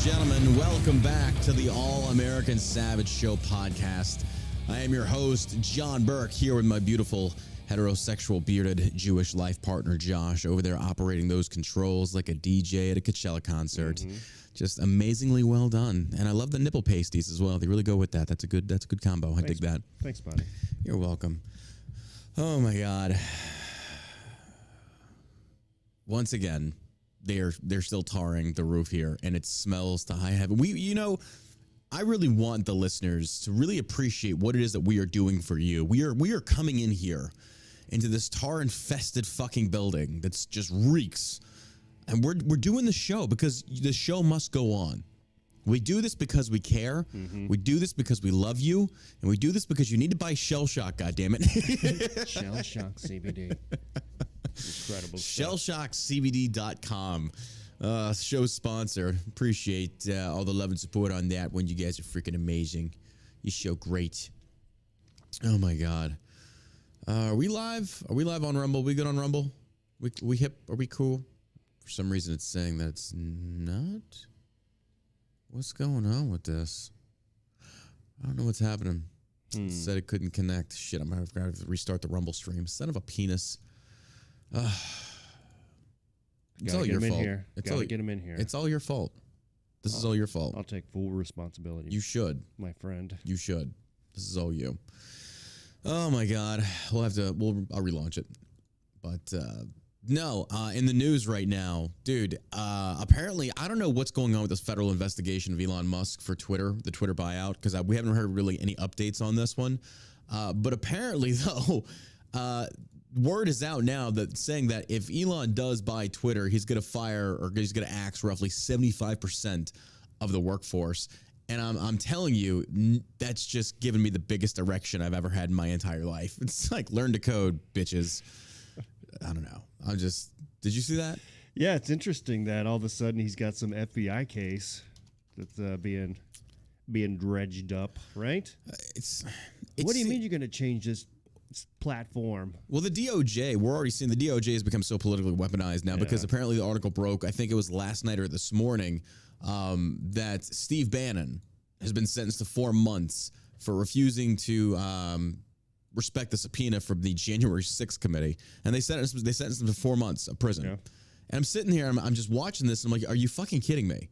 gentlemen, welcome back to the All-American Savage Show podcast. I am your host, John Burke, here with my beautiful heterosexual bearded Jewish life partner, Josh, over there operating those controls like a DJ at a Coachella concert. Mm-hmm. Just amazingly well done. And I love the nipple pasties as well. They really go with that. That's a good combo. I dig that. Thanks, buddy. You're welcome. Oh my God. Once again, they're still tarring the roof here, and it smells to high heaven. I really want the listeners to really appreciate what it is that we are doing for you. We are coming in here into this tar-infested fucking building that's just reeks, and we're doing the show because the show must go on. We do this because we care. Mm-hmm. We do this because we love you, and we do this because you need to buy Shell Shock. Goddammit, Shell Shock CBD. Incredible stuff. ShellShockCBD.com. Show sponsor. Appreciate all the love and support on that one. You guys are freaking amazing. You show great. Oh my God. Are we live? Are we live on Rumble? We good on Rumble? We hip? Are we cool? For some reason it's saying that it's not. What's going on with this? I don't know what's happening. It said it couldn't connect. Shit, I'm going to have to restart the Rumble stream. Son of a penis. It's all your fault. Get him in here. It's all your fault. This is all your fault. I'll take full responsibility. You should, my friend. You should. This is all you. Oh my God. I'll relaunch it. But no, in the news right now, dude, apparently, I don't know what's going on with this federal investigation of Elon Musk for Twitter, the Twitter buyout, because we haven't heard really any updates on this one. But apparently, though, word is out now that saying that if Elon does buy Twitter, he's going to fire or he's going to axe roughly 75% of the workforce. And I'm telling you, that's just given me the biggest erection I've ever had in my entire life. It's like, learn to code, bitches. I don't know. Did you see that? Yeah, it's interesting that all of a sudden he's got some FBI case that's being dredged up, right? What do you mean you're going to change this platform? Well, the DOJ, we're already seeing the DOJ has become so politically weaponized now because apparently the article broke, I think it was last night or this morning, that Steve Bannon has been sentenced to 4 months for refusing to respect the subpoena from the January 6th committee. And they sentenced him to 4 months of prison. Yeah. And I'm sitting here, I'm just watching this, and I'm like, are you fucking kidding me?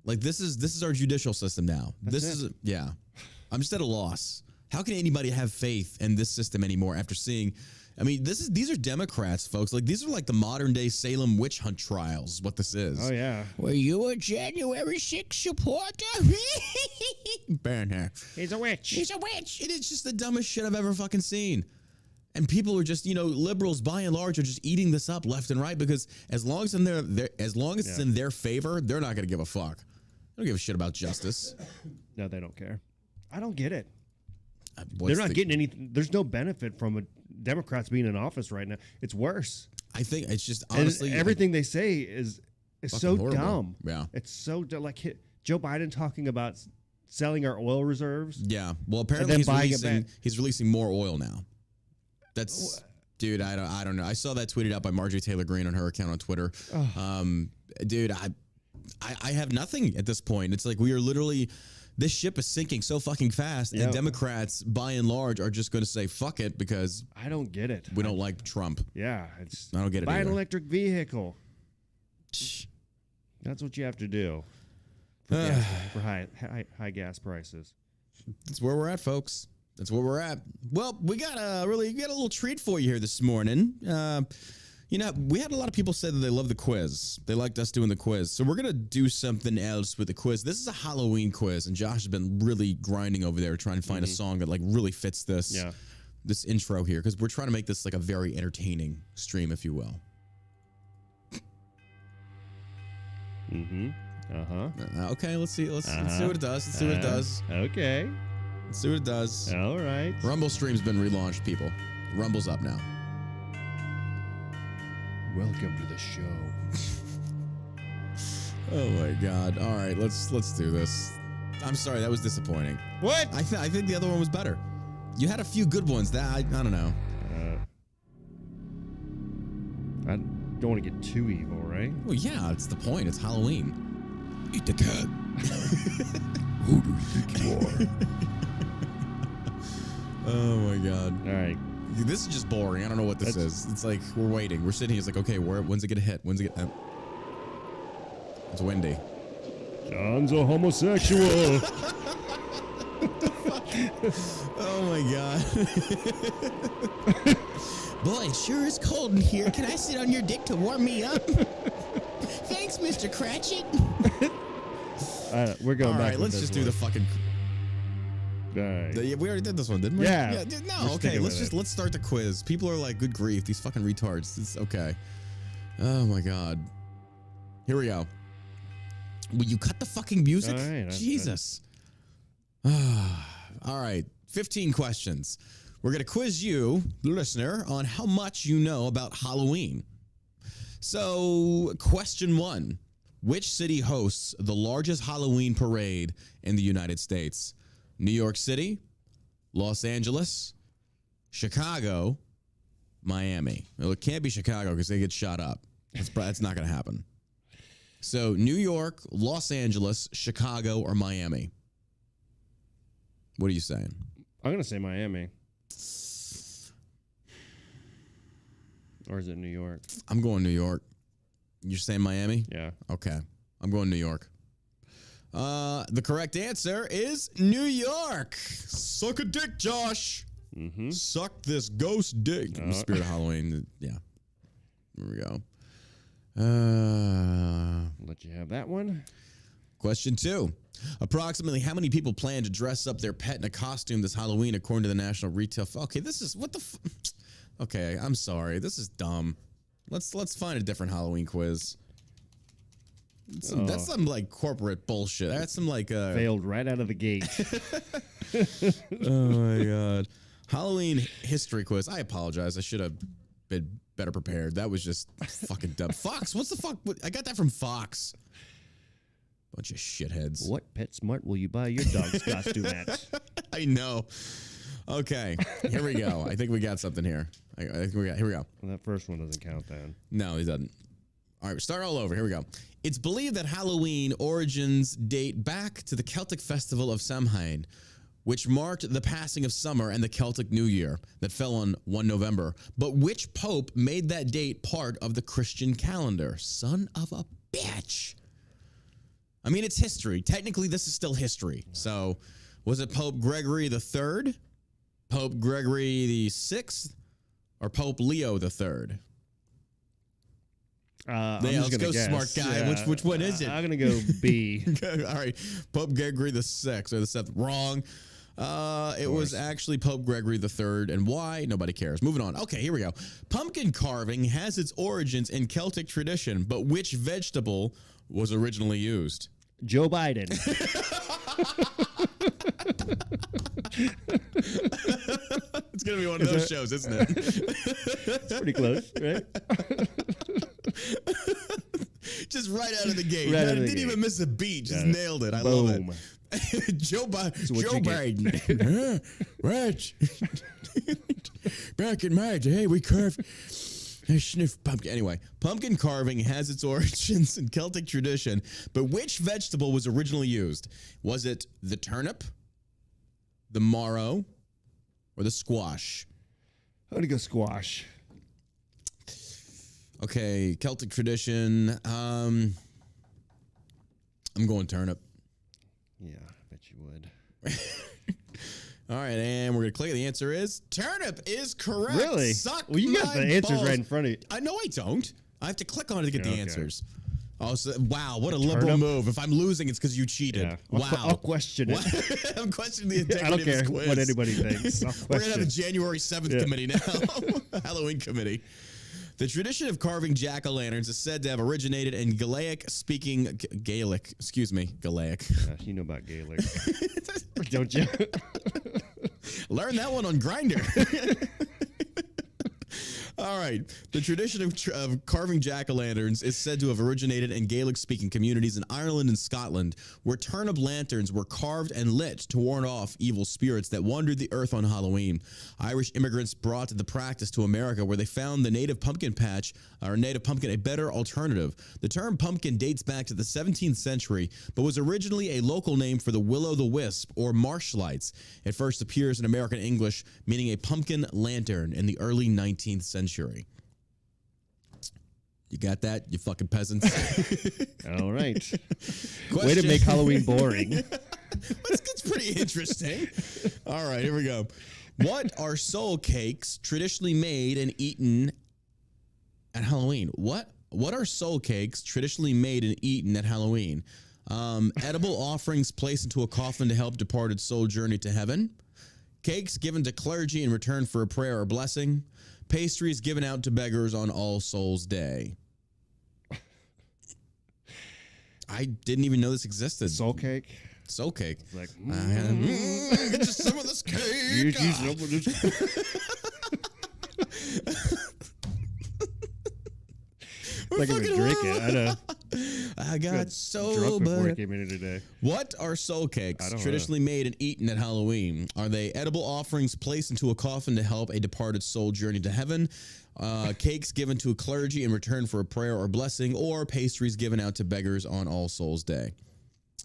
Like, this is our judicial system now. I'm just at a loss. How can anybody have faith in this system anymore after seeing? I mean, these are Democrats, folks. Like, these are like the modern day Salem witch hunt trials. Is what this is. Oh yeah. Were you a January 6th supporter? Burn her. He's a witch. He's a witch. It is just the dumbest shit I've ever fucking seen. And people are just, liberals by and large are just eating this up left and right because as long as it's in their favor, they're not going to give a fuck. They don't give a shit about justice. No, they don't care. I don't get it. They're not getting anything. There's no benefit from Democrats being in office right now. It's worse. I think it's just honestly everything they say is so horrible. Dumb. Yeah, it's so like Joe Biden talking about selling our oil reserves. Yeah, well, apparently he's releasing more oil now. That's dude. I don't know. I saw that tweeted out by Marjorie Taylor Greene on her account on Twitter. Dude, I have nothing at this point. It's like we are literally. This ship is sinking so fucking fast, and Democrats, by and large, are just going to say, fuck it, because... I don't get it. We don't like Trump. Yeah. I don't get it Buy either. an electric vehicle. That's what you have to do for high gas prices. That's where we're at, folks. That's where we're at. Well, we got a little treat for you here this morning. We had a lot of people say that they love the quiz. They liked us doing the quiz. So we're going to do something else with the quiz. This is a Halloween quiz, and Josh has been really grinding over there trying to find a song that like really fits this intro here because we're trying to make this like a very entertaining stream, if you will. Mm-hmm. Uh-huh. Okay, let's see what it does. Let's see what it does. Okay. Let's see what it does. All right. Rumble stream's been relaunched, people. Rumble's up now. Welcome to the show. Oh my God! All right, let's do this. I'm sorry, that was disappointing. What? I think the other one was better. You had a few good ones. That I don't know. I don't want to get too evil, right? Well, yeah, it's the point. It's Halloween. Eat the cat. Who do you think you are? Oh my god. All right. This is just boring. I don't know what this is. It's like we're waiting. We're sitting here. It's like, okay, when's it gonna hit? When's it gonna? It's windy. John's a homosexual. Oh my god. Boy, it sure is cold in here. Can I sit on your dick to warm me up? Thanks, Mr. Cratchit. We're going back. All right, let's just do the fucking. All right. We already did this one, didn't we? Yeah. No, okay. Let's start the quiz. People are like, good grief, these fucking retards. It's okay. Oh my god. Here we go. Will you cut the fucking music? All right, Jesus. All right. 15 questions. We're going to quiz you, the listener, on how much you know about Halloween. So, question 1. Which city hosts the largest Halloween parade in the United States? New York City, Los Angeles, Chicago, Miami. Well, it can't be Chicago because they get shot up. That's not going to happen. So, New York, Los Angeles, Chicago, or Miami? What are you saying? I'm going to say Miami. Or is it New York? I'm going New York. You're saying Miami? Yeah. Okay. I'm going New York. The correct answer is New York. Suck a dick, Josh. Mm-hmm. Suck this ghost dick. In the spirit of Halloween. Yeah. There we go. Let you have that one. Question 2. Approximately how many people plan to dress up their pet in a costume this Halloween according to the National Retail... Okay, this is... What the... Okay, I'm sorry. This is dumb. Let's find a different Halloween quiz. That's some like corporate bullshit. That's some like failed right out of the gate. Oh my god. Halloween history quiz. I apologize. I should have been better prepared. That was just fucking dumb. Fox, what's the fuck? I got that from Fox. Bunch of shitheads. What PetSmart will you buy your dog's costume at? I know. Okay, here we go. I think we got something here. Here we go. Well, that first one doesn't count then. No, he doesn't. All right, we're starting all over. Here we go. It's believed that Halloween origins date back to the Celtic festival of Samhain, which marked the passing of summer and the Celtic New Year that fell on 1 November. But which pope made that date part of the Christian calendar? Son of a bitch. I mean, it's history. Technically, this is still history. So, was it Pope Gregory III, Pope Gregory VI, or Pope Leo III? Let's go, guess. Smart guy. Yeah. Which one is it? I'm gonna go B. All right, Pope Gregory the Sixth or the Seventh. Wrong. It was actually Pope Gregory III, and why? Nobody cares. Moving on. Okay, here we go. Pumpkin carving has its origins in Celtic tradition, but which vegetable was originally used? Joe Biden. It's gonna be one of those shows, isn't it? It's pretty close, right? Just right out of the gate. Didn't even miss a beat. Just nailed it. I love it. Joe Biden. Right. Back in my day, hey, we carved. I sniff pumpkin. Anyway, pumpkin carving has its origins in Celtic tradition, but which vegetable was originally used? Was it the turnip, the marrow, or the squash? I'm going to go squash. Okay, Celtic tradition. I'm going turnip. Yeah, I bet you would. All right, and we're going to click. The answer is turnip is correct. Really? Well, you got the answers right in front of you. No, I don't. I have to click on it to get the answers. Oh, so, wow, what a liberal move. If I'm losing, it's because you cheated. Yeah. Wow. I'll question it. I'm questioning the integrity of this quiz. I don't care what anybody thinks. We're going to have a January 7th committee now. Halloween committee. The tradition of carving jack-o'-lanterns is said to have originated in Gaelic. Gosh, you know about Gaelic. Don't you? Learn that one on Grindr. All right. The tradition of carving jack-o'-lanterns is said to have originated in Gaelic-speaking communities in Ireland and Scotland, where turnip lanterns were carved and lit to warn off evil spirits that wandered the earth on Halloween. Irish immigrants brought the practice to America, where they found the native pumpkin patch, or native pumpkin, a better alternative. The term pumpkin dates back to the 17th century, but was originally a local name for the will-o'-the-wisp, or marsh lights. It first appears in American English, meaning a pumpkin lantern in the early 19th century. You got that, you fucking peasants? All right. Way to make Halloween boring. It's pretty interesting. All right, here we go. What are soul cakes traditionally made and eaten at Halloween? What are soul cakes traditionally made and eaten at Halloween? Edible offerings placed into a coffin to help departed soul journey to heaven. Cakes given to clergy in return for a prayer or blessing. Pastries given out to beggars on All Souls Day. I didn't even know this existed. Soul cake? Soul cake. It's like, get just some of this cake. Like I'm drinking. I know. I got so drunk before I came in here today. What are soul cakes traditionally made and eaten at Halloween? Are they edible offerings placed into a coffin to help a departed soul journey to heaven? Cakes given to a clergy in return for a prayer or blessing, or pastries given out to beggars on All Souls Day?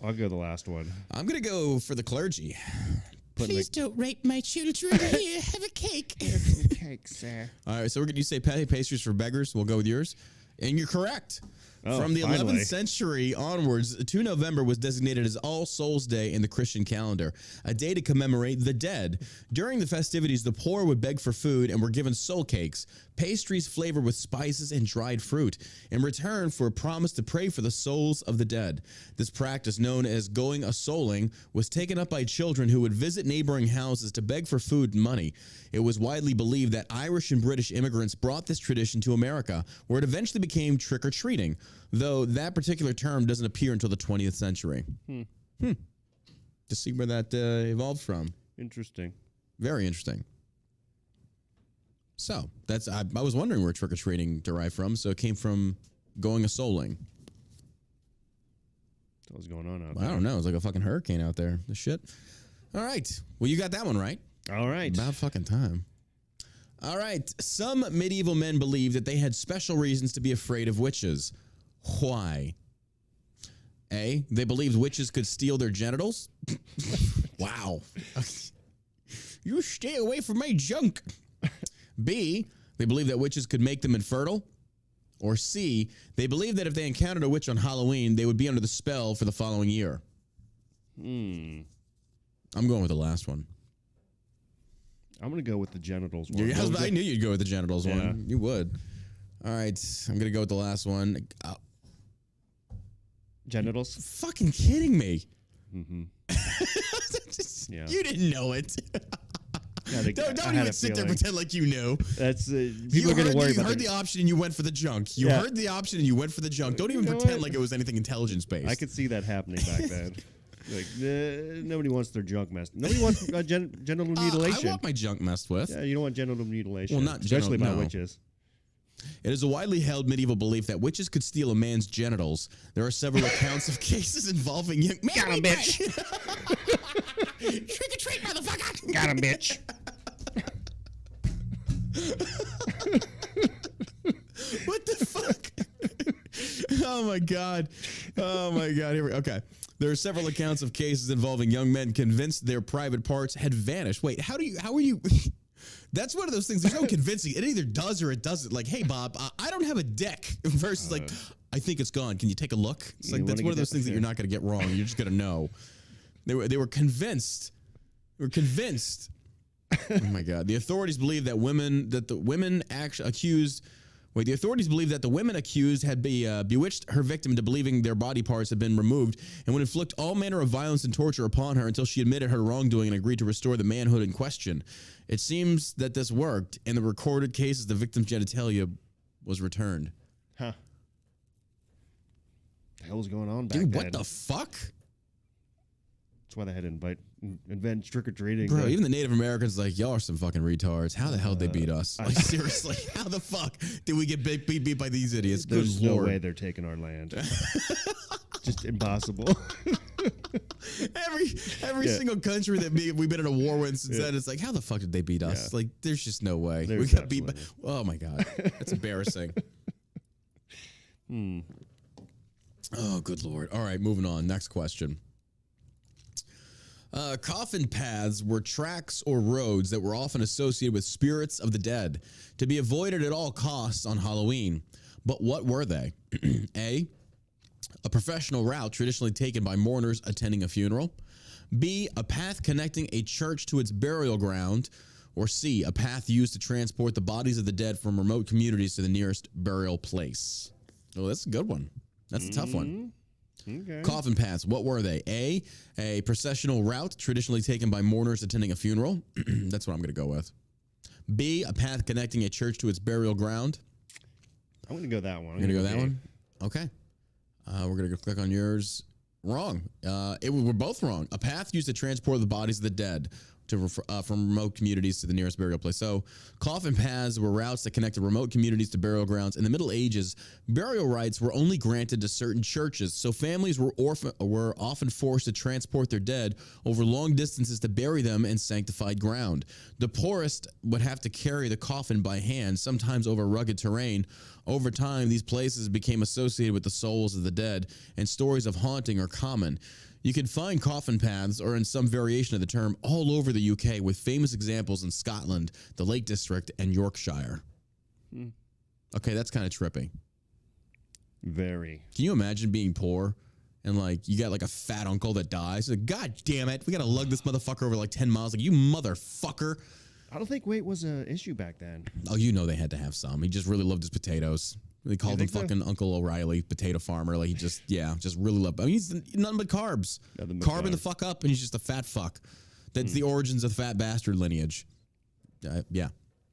I'll go the last one. I'm going to go for the clergy. Please don't rape my children. Here, have a cake. Here's some cake, sir. All right, so we're going to say pastries for beggars. We'll go with yours. And you're correct. Oh, From the finally. 11th century onwards, 2 November was designated as All Souls Day in the Christian calendar, a day to commemorate the dead. During the festivities, the poor would beg for food and were given soul cakes, pastries flavored with spices and dried fruit, in return for a promise to pray for the souls of the dead. This practice, known as going a-souling, was taken up by children who would visit neighboring houses to beg for food and money. It was widely believed that Irish and British immigrants brought this tradition to America, where it eventually became trick-or-treating, though that particular term doesn't appear until the 20th century. To see where that evolved from. Interesting. Very interesting. So, that's I was wondering where trick-or-treating derived from, so it came from going a-souling. What's going on out I there? don't know. It's like a fucking hurricane out there. The shit. All right. Well, you got that one right. All right. About fucking time. All right. Some medieval men believed that they had special reasons to be afraid of witches. Why? A, they believed witches could steal their genitals. Wow. You stay away from my junk. B, they believed that witches could make them infertile. Or C, they believed that if they encountered a witch on Halloween, they would be under the spell for the following year. I'm going with the last one. I'm going to go with the genitals one. I knew you'd go with the genitals one. You would. All right. I'm going to go with the last one. Genitals? Fucking kidding me. Yeah. You didn't know it. Don't I even sit there and pretend like you knew. That's people are going to worry about. You heard the option and you went for the junk. You heard the option and you went for the junk. Don't even pretend like it was anything intelligence based. I could see that happening back then. Like nobody wants their junk messed. Nobody wants genital mutilation. I want my junk messed with. Yeah, you don't want genital mutilation. Well, not especially by no. witches. It is a widely held medieval belief that witches could steal a man's genitals. There are several accounts of cases involving young men. Got him, bitch. Trick or treat, motherfucker. Got him, bitch. What the fuck? Oh my god. Here we go. Okay. There are several accounts of cases involving young men convinced their private parts had vanished. Wait, how are you? That's one of those things. There's no convincing. It either does or it doesn't. Like, hey, Bob, I don't have a dick. Versus like, I think it's gone. Can you take a look? It's like, that's one of those things that you're not going to get wrong. You're just going to know. They were convinced. They were convinced. Oh my God. The authorities believe that the women accused had bewitched her victim into believing their body parts had been removed and would inflict all manner of violence and torture upon her until she admitted her wrongdoing and agreed to restore the manhood in question. It seems that this worked. In the recorded cases, the victim's genitalia was returned. Huh. The hell's going on back Dude, then? what the fuck? That's why they had to invent trick or treating. Bro, even the Native Americans like, y'all are some fucking retards. How the hell did they beat us? Like, seriously, how the fuck did we get beat by these idiots? There's no way they're taking our land. Just impossible. Every single country that we've been in a war with since then, it's like, how the fuck did they beat us? Like, there's just no way. We got beat by. Oh my god, that's embarrassing. Oh, good lord. All right, moving on. Next question. Coffin paths were tracks or roads that were often associated with spirits of the dead to be avoided at all costs on Halloween. But what were they? A professional route traditionally taken by mourners attending a funeral. B, a path connecting a church to its burial ground. Or C, a path used to transport the bodies of the dead from remote communities to the nearest burial place. Oh, that's a good one. That's a tough one. Okay. Coffin paths, what were they? A processional route traditionally taken by mourners attending a funeral. That's what I'm going to go with. B, a path connecting a church to its burial ground. I'm going to go that one. You're going to go that one? Okay. We're going to click on yours. Wrong. We're both wrong. A path used to transport the bodies of the dead from remote communities to the nearest burial place. So coffin paths were routes that connected remote communities to burial grounds. In the Middle Ages, burial rights were only granted to certain churches, so families were often forced to transport their dead over long distances to bury them in sanctified ground. The poorest would have to carry the coffin by hand, sometimes over rugged terrain. Over time, these places became associated with the souls of the dead, and stories of haunting are common. You can find coffin paths, or in some variation of the term, all over the UK, with famous examples in Scotland, the Lake District, and Yorkshire. Okay, that's kind of trippy. Very. Can you imagine being poor and like you got like a fat uncle that dies? Like, God damn it, we got to lug this motherfucker over like 10 miles. Like, you motherfucker. I don't think weight was an issue back then. Oh, you know they had to have some. He just really loved his potatoes. They called him fucking Uncle O'Reilly, potato farmer. Like, he just really loved. I mean, he's nothing but carbs. Carbing the fuck up, and he's just a fat fuck. That's the origins of fat bastard lineage. Yeah.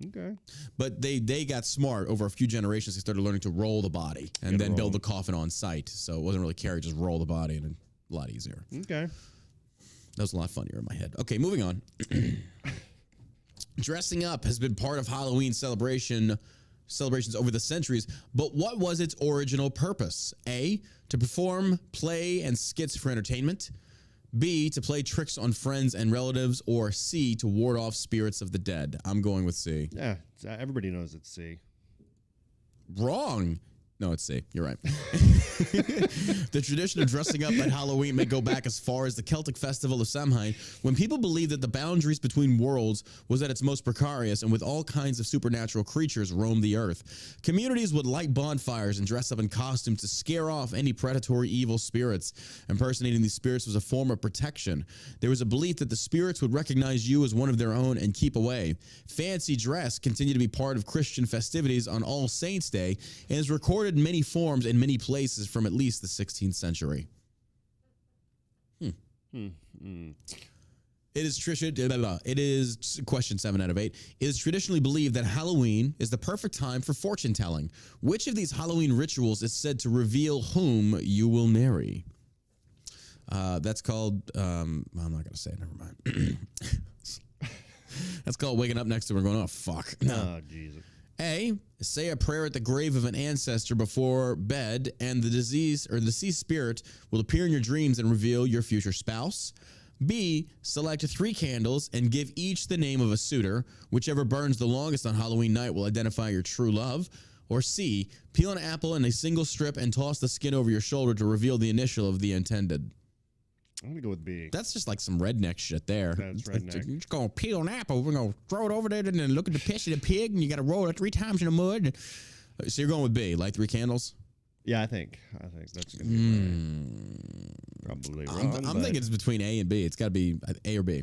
Okay. But they got smart over a few generations. They started learning to roll the body and then build the coffin on site. So it wasn't really carry, just roll the body, and a lot easier. Okay. That was a lot funnier in my head. Okay, moving on. Dressing up has been part of Halloween celebrations over the centuries, but what was its original purpose? A, to perform, play, and skits for entertainment. B, to play tricks on friends and relatives. Or C, to ward off spirits of the dead. I'm going with C. Yeah, everybody knows it's C. Wrong. No, it's C. You're right. The tradition of dressing up at Halloween may go back as far as the Celtic festival of Samhain, when people believed that the boundaries between worlds was at its most precarious, and with all kinds of supernatural creatures roamed the earth. Communities would light bonfires and dress up in costumes to scare off any predatory evil spirits. Impersonating these spirits was a form of protection. There was a belief that the spirits would recognize you as one of their own and keep away. Fancy dress continued to be part of Christian festivities on All Saints' Day and is recorded in many forms in many places from at least the 16th century. It is question 7 out of 8. It is traditionally believed that Halloween is the perfect time for fortune telling. Which of these Halloween rituals is said to reveal whom you will marry? That's called, I'm not going to say it, never mind. That's called waking up next to her going, oh, fuck. No. Oh, Jesus. A, say a prayer at the grave of an ancestor before bed, and the deceased spirit will appear in your dreams and reveal your future spouse. B, select 3 candles and give each the name of a suitor. Whichever burns the longest on Halloween night will identify your true love. Or C, peel an apple in a single strip and toss the skin over your shoulder to reveal the initial of the intended. I'm going to go with B. That's just like some redneck shit there. That's redneck. You're just going to peel an apple. We're going to throw it over there and then look at the piss of the pig, and you got to roll it 3 times in the mud. So you're going with B, light 3 candles? Yeah, I think that's going to be right. Probably wrong. I'm thinking it's between A and B. It's got to be A or B.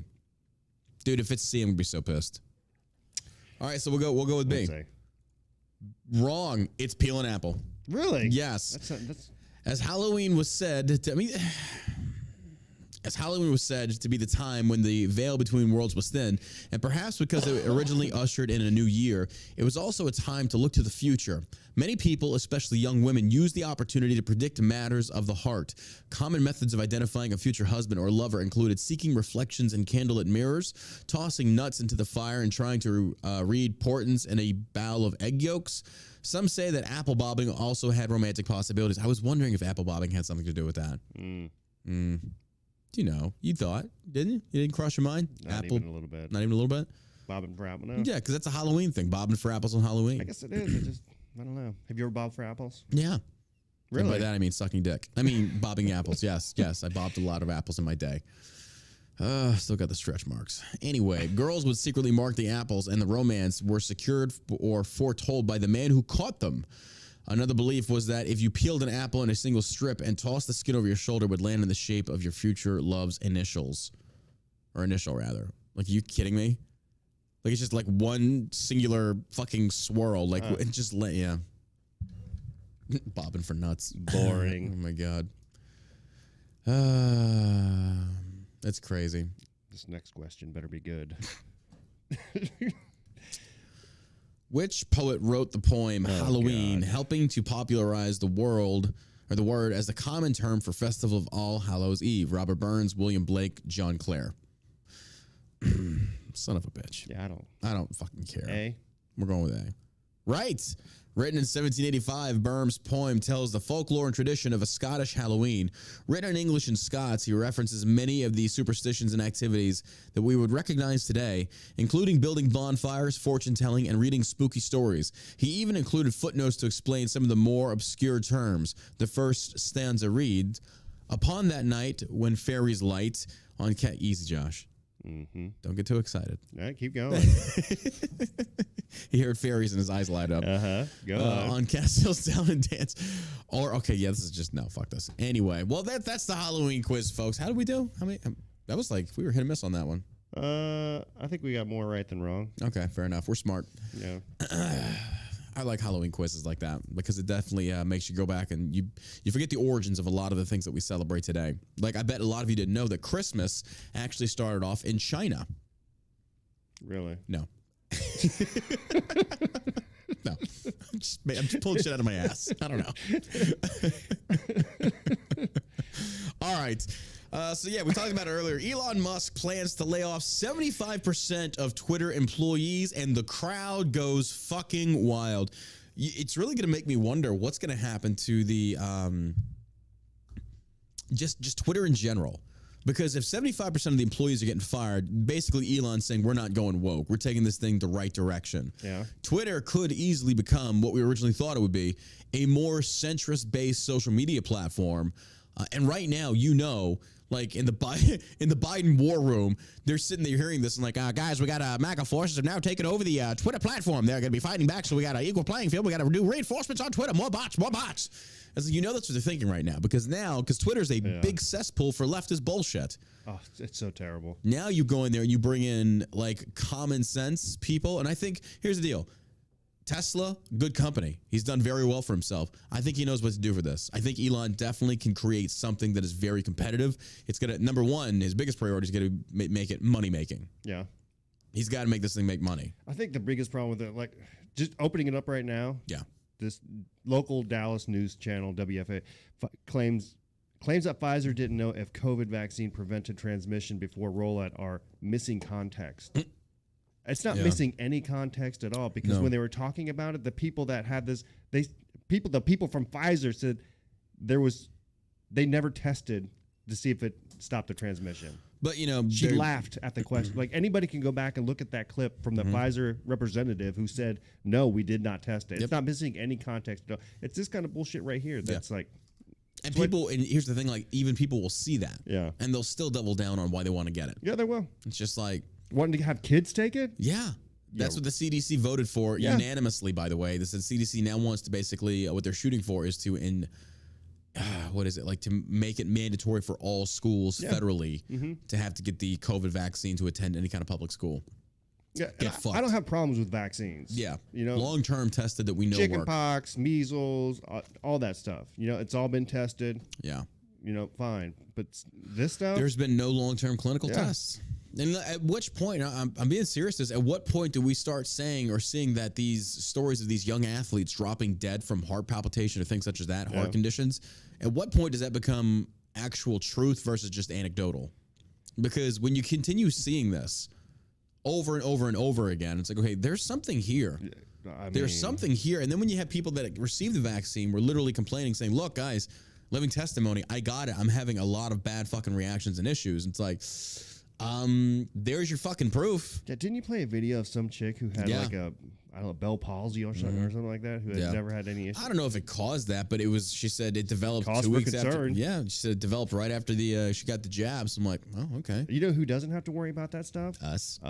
Dude, if it's C, I'm going to be so pissed. All right, so we'll go with B. Wrong. It's peel an apple. Really? Yes. That's As Halloween was said to me... as Halloween was said to be the time when the veil between worlds was thin, and perhaps because it originally ushered in a new year, it was also a time to look to the future. Many people, especially young women, use the opportunity to predict matters of the heart. Common methods of identifying a future husband or lover included seeking reflections in candlelit mirrors, tossing nuts into the fire, and trying to read portents in a bowl of egg yolks. Some say that apple bobbing also had romantic possibilities. I was wondering if apple bobbing had something to do with that. You know, you thought, didn't you? You didn't cross your mind? Not Apple, even a little bit. not even a little bit? Bobbing for apple, no. Yeah, because that's a Halloween thing. Bobbing for apples on Halloween. I guess it is. It just, I don't know. Have you ever bobbed for apples? Yeah. Really? And by that, I mean sucking dick. I mean bobbing apples. Yes, yes. I bobbed a lot of apples in my day. Still got the stretch marks. Anyway, girls would secretly mark the apples, and the romance were secured or foretold by the man who caught them. Another belief was that if you peeled an apple in a single strip and tossed the skin over your shoulder, it would land in the shape of your future love's initials. Or initial, rather. Like, are you kidding me? Like, it's just like one singular fucking swirl. Like, it just yeah. Bobbing for nuts. Boring. Oh, my God. That's crazy. This next question better be good. Which poet wrote the poem Halloween, helping to popularize the word as the common term for Festival of All Hallows Eve? Robert Burns, William Blake, John Clare. Son of a bitch. Yeah, I don't fucking care. A? We're going with A. Right. Written in 1785, Burns' poem tells the folklore and tradition of a Scottish Halloween. Written in English and Scots, he references many of the superstitions and activities that we would recognize today, including building bonfires, fortune-telling, and reading spooky stories. He even included footnotes to explain some of the more obscure terms. The first stanza reads, "Upon that night when fairies light on easy, Josh. Don't get too excited. All right, keep going. He heard fairies and his eyes light up. Go on. On Castle's Down and Dance. Or, okay, yeah, this is just, no, fuck this. Anyway, well, that's the Halloween quiz, folks. How did we do? How many? That was like, we were hit and miss on that one. I think we got more right than wrong. Okay, fair enough. We're smart. Yeah. I like Halloween quizzes like that because it definitely makes you go back and you forget the origins of a lot of the things that we celebrate today. Like, I bet a lot of you didn't know that Christmas actually started off in China. Really? No. No. I'm just pulling shit out of my ass. I don't know. All right. So, yeah, we talked about it earlier. Elon Musk plans to lay off 75% of Twitter employees, and the crowd goes fucking wild. It's really going to make me wonder what's going to happen to the just Twitter in general. Because if 75% of the employees are getting fired, basically Elon's saying we're not going woke. We're taking this thing the right direction. Yeah. Twitter could easily become what we originally thought it would be, a more centrist-based social media platform. And right now, like in the Biden war room, they're sitting there hearing this and like, guys, we got MAGA forces have now taken over the Twitter platform. They're going to be fighting back, so we got an equal playing field. We got to do reinforcements on Twitter. More bots, more bots. As that's what they're thinking right now because Twitter's a big cesspool for leftist bullshit. Oh, it's so terrible. Now you go in there and you bring in like common sense people, and I think here's the deal. Tesla, good company. He's done very well for himself. I think he knows what to do for this. I think Elon definitely can create something that is very competitive. It's going to, number one, his biggest priority is going to make it money-making. Yeah. He's got to make this thing make money. I think the biggest problem with it, like, just opening it up right now. Yeah. This local Dallas news channel, WFA, claims that Pfizer didn't know if COVID vaccine prevented transmission before rollout are missing context. It's not missing any context at all because when they were talking about it, the people that had this, the people from Pfizer said they never tested to see if it stopped the transmission. But she laughed at the question. Like anybody can go back and look at that clip from the Pfizer representative who said, "No, we did not test it." It's not missing any context at all. It's this kind of bullshit right here. That's like, and people. And here's the thing: like even people will see that, and they'll still double down on why they want to get it. Yeah, they will. It's just like wanting to have kids take it. Yeah. That's what the CDC voted for unanimously, by the way. This is CDC now wants to basically what they're shooting for is to to make it mandatory for all schools federally to have to get the COVID vaccine to attend any kind of public school. Yeah, I don't have problems with vaccines. Yeah, long-term tested that we know chickenpox, measles, all that stuff. It's all been tested. Yeah, fine. But this stuff, There's been no long-term clinical tests. And at which point, I'm being serious, at what point do we start saying or seeing that these stories of these young athletes dropping dead from heart palpitation or things such as that, heart conditions, at what point does that become actual truth versus just anecdotal? Because when you continue seeing this over and over and over again, it's like, okay, there's something here. There's something here. And then when you have people that receive the vaccine, we're literally complaining, saying, look, guys, living testimony, I got it. I'm having a lot of bad fucking reactions and issues. It's like, there's your fucking proof. Yeah, didn't you play a video of some chick who had like a, I don't know, Bell palsy or something like that, who has never had any issues? I don't know if it caused that, but it was, she said it developed Cause 2 for weeks concern. after. Yeah, she said it developed right after she got the jab. So I'm like, oh, okay. You know who doesn't have to worry about that stuff? Us.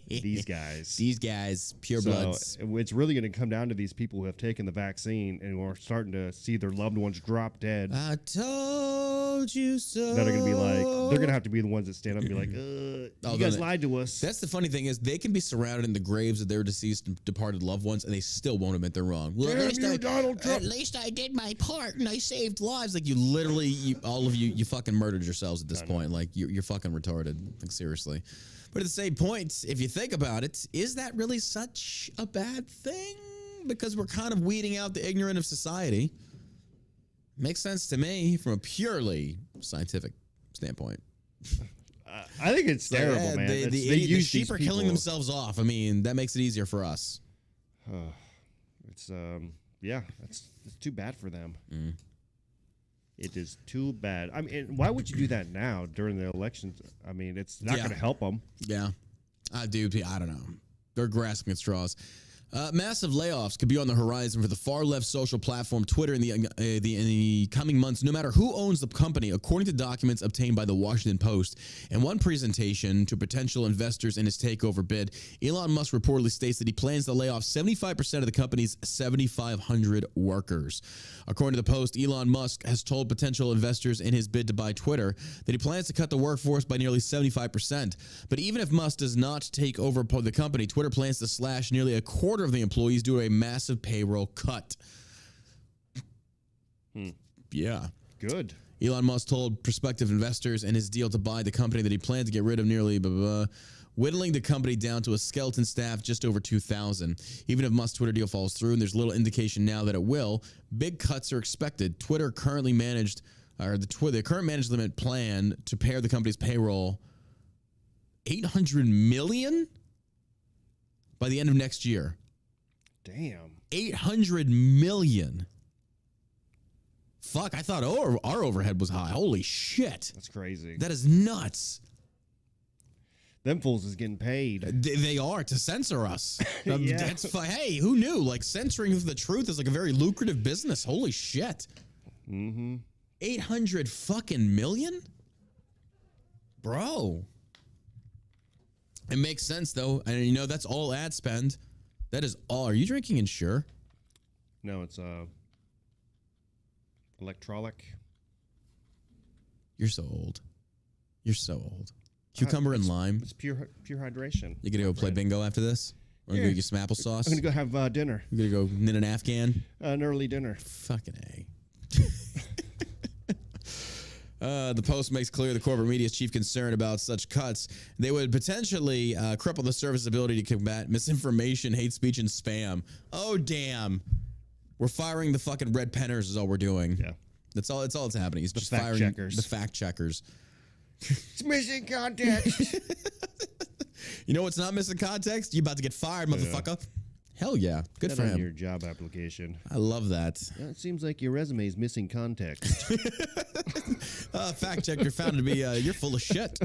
These guys. These guys, pure bloods. It's really going to come down to these people who have taken the vaccine and are starting to see their loved ones drop dead. I told you so. That are going to be like, they're going to have to be the ones that stand up and be like, you guys lied to us. That's the funny thing is they can be surrounded in the graves of their deceased and departed loved ones, and they still won't admit they're wrong. Well, At least I did my part and I saved lives. Like you literally, all of you fucking murdered yourselves at this point. Like you're fucking retarded. Like seriously. But at the same point, if you think about it, is that really such a bad thing? Because we're kind of weeding out the ignorant of society. Makes sense to me from a purely scientific standpoint. I think it's terrible, man. The sheep are killing themselves off. I mean, that makes it easier for us. It's too bad for them. It is too bad. I mean, why would you do that now during the elections? I mean, it's not going to help them. Yeah, dude, I don't know. They're grasping at straws. Massive layoffs could be on the horizon for the far-left social platform Twitter in the coming months, no matter who owns the company, according to documents obtained by the Washington Post. In one presentation to potential investors in his takeover bid, Elon Musk reportedly states that he plans to lay off 75% of the company's 7,500 workers. According to the Post, Elon Musk has told potential investors in his bid to buy Twitter that he plans to cut the workforce by nearly 75%. But even if Musk does not take over the company, Twitter plans to slash nearly a quarter of the employees due to a massive payroll cut. Yeah. Good. Elon Musk told prospective investors in his deal to buy the company that he planned to get rid of nearly whittling the company down to a skeleton staff just over 2,000. Even if Musk's Twitter deal falls through, and there's little indication now that it will, big cuts are expected. The current management plan to pare the company's payroll $800 million by the end of next year. Damn. 800 million. Fuck, I thought our overhead was high. Holy shit. That's crazy. That is nuts. Them fools is getting paid. They are to censor us. Yeah. Hey, who knew? Like censoring the truth is like a very lucrative business. Holy shit. 800 fucking million? Bro. It makes sense though. And that's all ad spend. That is all. Are you drinking Ensure? No, it's electrolic. You're so old. You're so old. Cucumber and lime. It's pure hydration. You gonna go play bingo after this? Or gonna go get some applesauce? I'm gonna go have dinner. You gonna go knit an Afghan? An early dinner. Fucking A. The Post makes clear the corporate media's chief concern about such cuts. They would potentially cripple the service's ability to combat misinformation, hate speech, and spam. Oh, damn. We're firing the fucking red penners is all we're doing. Yeah. That's all it's happening. He's just fact firing checkers. the fact checkers. It's missing context. You know what's not missing context? You about to get fired, motherfucker. Hell yeah. Good for him. Your job application. I love that. It seems like your resume is missing context. Fact checker found to be you're full of shit.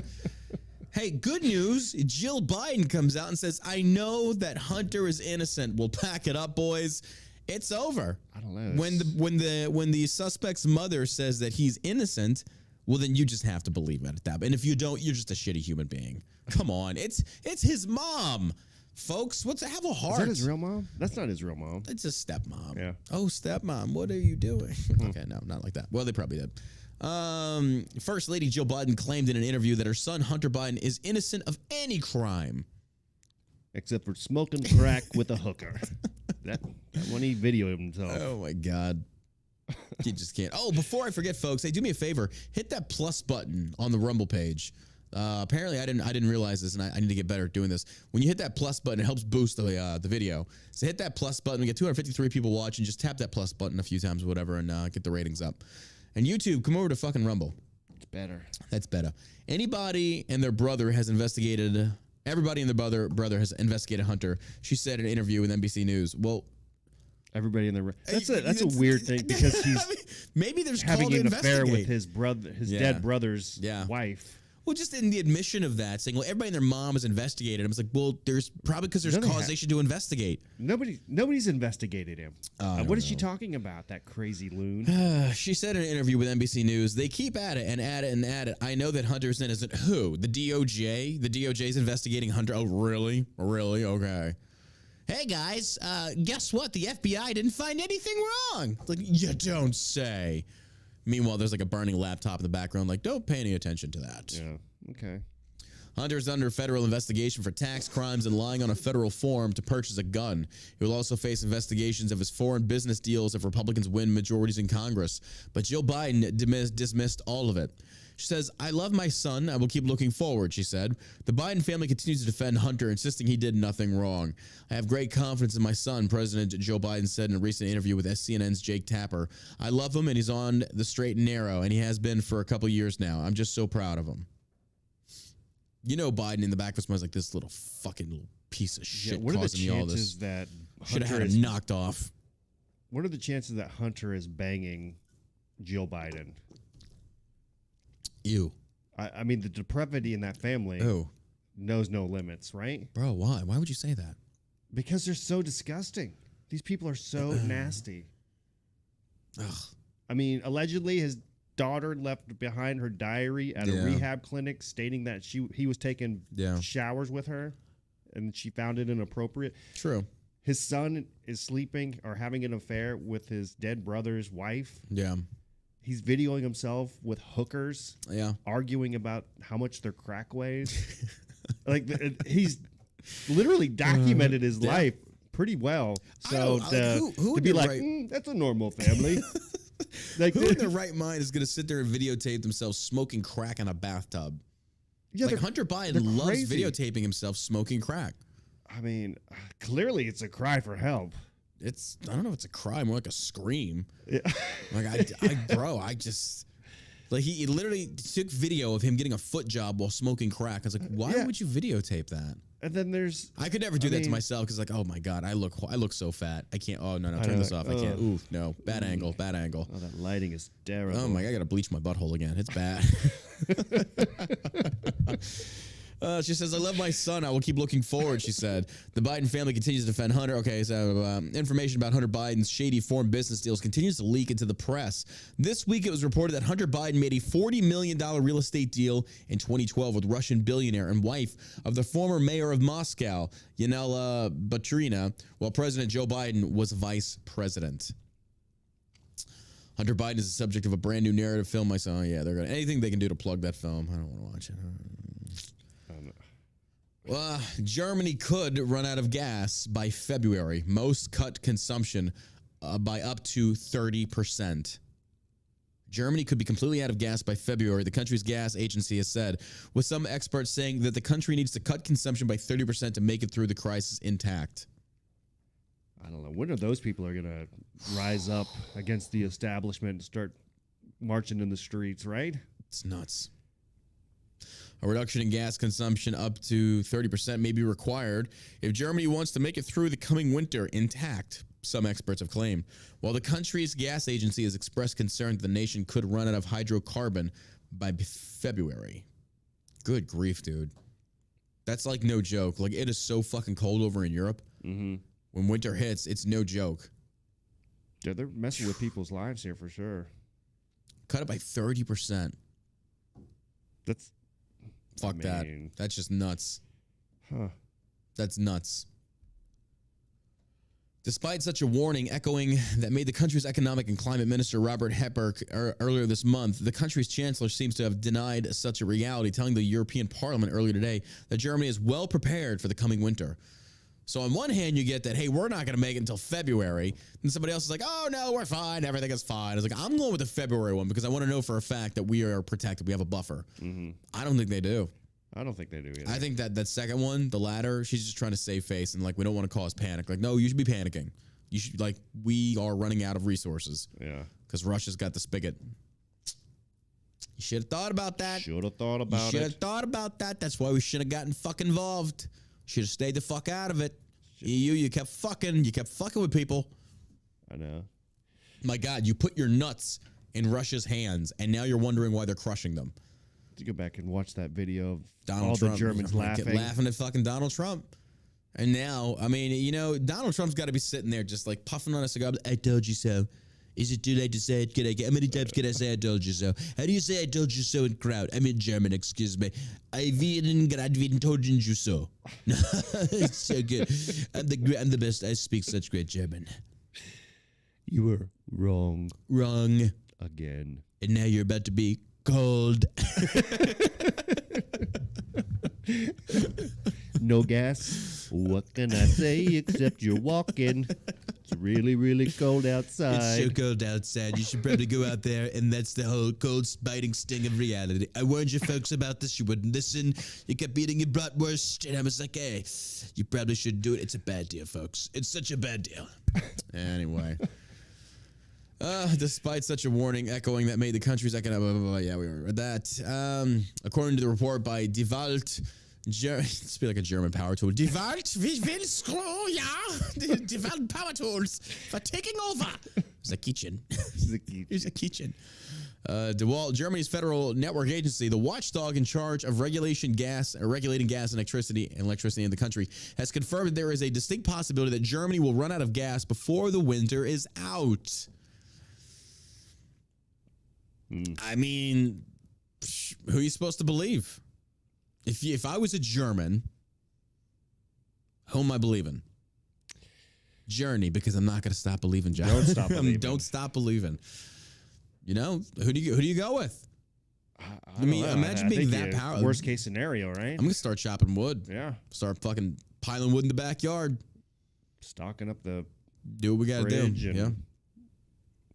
Hey, good news. Jill Biden comes out and says, I know that Hunter is innocent. We'll pack it up, boys. It's over. I don't know. When the suspect's mother says that he's innocent, well, then you just have to believe it at that. And if you don't, you're just a shitty human being. Come on. It's his mom. Folks, have a heart. Is that his real mom? That's not his real mom. It's a stepmom. Yeah. Oh, stepmom, what are you doing? Okay, no, not like that. Well, they probably did. First Lady Jill Biden claimed in an interview that her son, Hunter Biden, is innocent of any crime. Except for smoking crack with a hooker. That when he videoed himself. Oh, my God. You just can't. Oh, before I forget, folks, hey, do me a favor. Hit that plus button on the Rumble page. Apparently, I didn't realize this, and I need to get better at doing this. When you hit that plus button, it helps boost the video. So hit that plus button. We get 253 people watching. Just tap that plus button a few times, or whatever, and get the ratings up. And YouTube, come over to fucking Rumble. It's better. That's better. Anybody and their brother has investigated. Everybody and their brother has investigated Hunter. She said in an interview with NBC News. Well. Everybody in the that's a weird thing because he's maybe there's having an affair with his brother, his dead brother's wife. Well, just in the admission of that, saying, well, everybody and their mom has investigated him. It's like, well, there's probably because there's causation to investigate. Nobody's investigated him. What is she talking about, that crazy loon? She said in an interview with NBC News, they keep at it and at it and at it. I know that Hunter's innocent. Who? The DOJ? The DOJ's investigating Hunter. Oh, really? Really? Okay. Hey, guys, guess what? The FBI didn't find anything wrong. Like, you don't say. Meanwhile, there's like a burning laptop in the background. Like, don't pay any attention to that. Yeah, okay. Hunter's under federal investigation for tax crimes and lying on a federal form to purchase a gun. He will also face investigations of his foreign business deals if Republicans win majorities in Congress. But Joe Biden dismissed all of it. She says, I love my son. I will keep looking forward, she said. The Biden family continues to defend Hunter, insisting he did nothing wrong. I have great confidence in my son, President Joe Biden said in a recent interview with CNN's Jake Tapper. I love him, and he's on the straight and narrow, and he has been for a couple years now. I'm just so proud of him. You know Biden in the back of his mind is like, this little fucking little piece of shit causing me all this. That should have had it knocked off. What are the chances that Hunter is banging Jill Biden? Ew. I mean, the depravity in that family knows no limits, right? Bro, why? Why would you say that? Because they're so disgusting. These people are so nasty. Ugh. I mean, allegedly his daughter left behind her diary at a rehab clinic stating that he was taking showers with her and she found it inappropriate. True. His son is sleeping or having an affair with his dead brother's wife. Yeah. He's videoing himself with hookers, arguing about how much their crack weighs. Like he's literally documented his life pretty well. So to be like, that's a normal family. Like, who in their right mind is going to sit there and videotape themselves smoking crack in a bathtub? Yeah, like Hunter Biden loves videotaping himself smoking crack. I mean, clearly it's a cry for help. I don't know if it's a cry, more like a scream. Yeah. Like, I just, like, he literally took video of him getting a foot job while smoking crack. I was like, why would you videotape that? And then I could never do that to myself because, like, oh my God, I look so fat. I can't, oh no, turn this off. I can't, ooh, no, bad angle. Oh, that lighting is terrible. Oh my God, I gotta bleach my butthole again. It's bad. She says, I love my son. I will keep looking forward, she said. The Biden family continues to defend Hunter. Okay, so information about Hunter Biden's shady foreign business deals continues to leak into the press. This week, it was reported that Hunter Biden made a $40 million real estate deal in 2012 with Russian billionaire and wife of the former mayor of Moscow, Yanela Baturina, while President Joe Biden was vice president. Hunter Biden is the subject of a brand new narrative film. I saw, they're going to anything they can do to plug that film. I don't want to watch it. Well, Germany could run out of gas by February. Most cut consumption by up to 30%. Germany could be completely out of gas by February, the country's gas agency has said, with some experts saying that the country needs to cut consumption by 30% to make it through the crisis intact. I don't know. When are those people are going to rise up against the establishment and start marching in the streets, right? It's nuts. A reduction in gas consumption up to 30% may be required if Germany wants to make it through the coming winter intact, some experts have claimed. While the country's gas agency has expressed concern that the nation could run out of hydrocarbon by February. Good grief, dude. That's like no joke. Like, it is so fucking cold over in Europe. Mm-hmm. When winter hits, it's no joke. Yeah, they're messing with people's lives here for sure. Cut it by 30%. That's... Fuck that. That's just nuts. Huh. That's nuts. Despite such a warning echoing that made the country's economic and climate minister Robert Hepburn earlier this month, the country's chancellor seems to have denied such a reality, telling the European Parliament earlier today that Germany is well prepared for the coming winter. So on one hand, you get that, hey, we're not going to make it until February. And somebody else is like, oh, no, we're fine. Everything is fine. It's like, I'm going with the February one because I want to know for a fact that we are protected. We have a buffer. I don't think they do. I don't think they do either. I think that second one, the latter, she's just trying to save face and like, we don't want to cause panic. Like, no, you should be panicking. You should, like, we are running out of resources. Yeah. Because Russia's got the spigot. You should have thought about that. Should have thought about it. You should have thought about that. That's why we should have gotten fucking involved. Should have stayed the fuck out of it. EU, you kept fucking with people. I know. My God, you put your nuts in Russia's hands, and now you're wondering why they're crushing them. To go back and watch that video of Donald all Trump, the Germans laughing at fucking Donald Trump. And now, I mean, you know, Donald Trump's got to be sitting there just like puffing on a cigar. I told you so. Is it too late to say it? How many times can I say I told you so? How do you say I told you so in crowd? I'm in German, excuse me. I gerade told you so. It's so good. I'm the best. I speak such great German. You were wrong. Wrong. Again. And now you're about to be cold. No gas. What can I say except you're walking? It's really, really cold outside. It's so cold outside. You should probably go out there, and that's the whole cold, biting sting of reality. I warned you folks about this. You wouldn't listen. You kept eating your bratwurst, and I was like, hey, you probably should do it. It's a bad deal, folks. It's such a bad deal. Anyway. Despite such a warning echoing that made the country's economic... Yeah, we read that. According to the report by Die Welt... It's be like a German power tool. Die Welt, wie will screw, yeah? Die Welt power tools for taking over. It's a kitchen. It's a kitchen. DeWalt, Germany's federal network agency, the watchdog in charge of regulating gas and electricity in the country, has confirmed that there is a distinct possibility that Germany will run out of gas before the winter is out. I mean, who are you supposed to believe? If I was a German, who am I believing? Germany, because I'm not going to stop believing, John. Don't stop believing. Don't stop believing. You know, who do you go with? I mean, imagine being that powerful. Worst case scenario, right? I'm going to start chopping wood. Yeah. Start fucking piling wood in the backyard. Stocking up the Do what we got to do. Yeah.